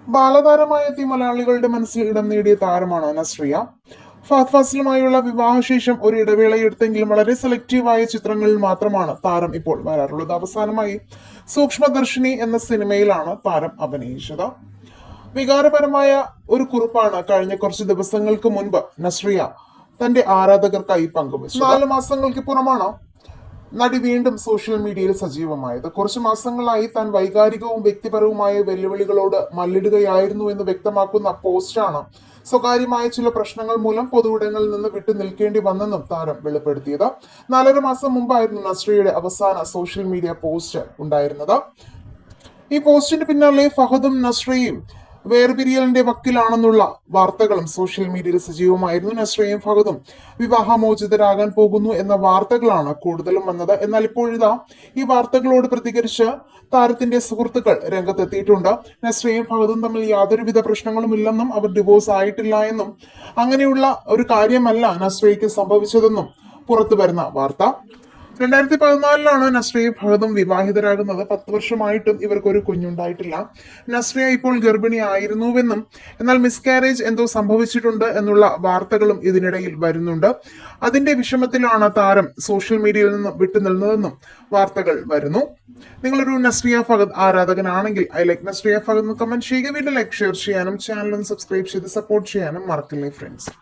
ബാലതാരമായ എത്തി മലയാളികളുടെ മനസ്സിൽ ഇടം നേടിയ താരമാണ് നസ്രിയ. ഫഹദ് ഫാസിലുമായുള്ള വിവാഹശേഷം ഒരു ഇടവേളയെടുത്തെങ്കിലും വളരെ സെലക്റ്റീവായ ചിത്രങ്ങളിൽ മാത്രമാണ് താരം ഇപ്പോൾ വരാറുള്ളത്. അവസാനമായി സൂക്ഷ്മദർശിനി എന്ന സിനിമയിലാണ് താരം അഭിനയിച്ചത്. വികാരപരമായ ഒരു കുറിപ്പാണ് കഴിഞ്ഞ കുറച്ച് ദിവസങ്ങൾക്ക് മുൻപ് നസ്രിയ തന്റെ ആരാധകർക്കായി പങ്കുവച്ചത്. 4 മാസങ്ങൾക്ക് പുറമാണ് നടി വീണ്ടും സോഷ്യൽ മീഡിയയിൽ സജീവമായത്. കുറച്ചു മാസങ്ങളായി താൻ വൈകാരികവും വ്യക്തിപരവുമായ വെല്ലുവിളികളോട് മല്ലിടുകയായിരുന്നു എന്ന് വ്യക്തമാക്കുന്ന പോസ്റ്റാണ് സ്വകാര്യമായ ചില പ്രശ്നങ്ങൾ മൂലം പൊതുവിടങ്ങളിൽ നിന്ന് വിട്ടു നിൽക്കേണ്ടി വന്നെന്നും താരം വെളിപ്പെടുത്തിയത്. 4.5 മാസം മുമ്പായിരുന്നു നസ്രിയയുടെ അവസാന സോഷ്യൽ മീഡിയ പോസ്റ്റ് ഉണ്ടായിരുന്നത്. ഈ പോസ്റ്റിന് പിന്നാലെ ഫഹദും നസ്രിയയും വേർപിരിയലിന്റെ വക്കിലാണെന്നുള്ള വാർത്തകളും സോഷ്യൽ മീഡിയയിൽ സജീവമായിരുന്നു. നസ്രിയയും ഫഹദും വിവാഹമോചിതരാകാൻ പോകുന്നു എന്ന വാർത്തകളാണ് കൂടുതലും വന്നത്. എന്നാൽ ഇപ്പോഴിതാ ഈ വാർത്തകളോട് പ്രതികരിച്ച് താരത്തിന്റെ സുഹൃത്തുക്കൾ രംഗത്തെത്തിയിട്ടുണ്ട്. നസ്രിയയും ഫഹദും തമ്മിൽ യാതൊരുവിധ പ്രശ്നങ്ങളും ഇല്ലെന്നും അവർ ഡിവോഴ്സ് ആയിട്ടില്ല എന്നും അങ്ങനെയുള്ള ഒരു കാര്യമല്ല നസ്രിയയ്ക്ക് സംഭവിച്ചതെന്നും പുറത്തു വരുന്ന വാർത്ത. 2014 നസ്രിയയും ഫഹദും വിവാഹിതരാകുന്നത്. 10 വർഷമായിട്ടും ഇവർക്കൊരു കുഞ്ഞുണ്ടായിട്ടില്ല. നസ്രിയ ഇപ്പോൾ ഗർഭിണിയായിരുന്നുവെന്നും എന്നാൽ മിസ്കാരേജ് എന്തോ സംഭവിച്ചിട്ടുണ്ട് എന്നുള്ള വാർത്തകളും ഇതിനിടയിൽ വരുന്നുണ്ട്. അതിന്റെ വിഷമത്തിലാണ് താരം സോഷ്യൽ മീഡിയയിൽ നിന്ന് വിട്ടുനിന്നതെന്നും വാർത്തകൾ വരുന്നു. നിങ്ങളൊരു നസ്രിയ ഫഹദ് ആരാധകനാണെങ്കിൽ ഐ ലൈക്ക് നസ്രിയ ഫഹദ് എന്ന് കമന്റ് ചെയ്യുക. വീഡിയോ ലൈക്ക് ഷെയർ ചെയ്യാനും ചാനൽ സബ്സ്ക്രൈബ് ചെയ്ത് സപ്പോർട്ട് ചെയ്യാനും മറക്കില്ലേ ഫ്രണ്ട്സ്.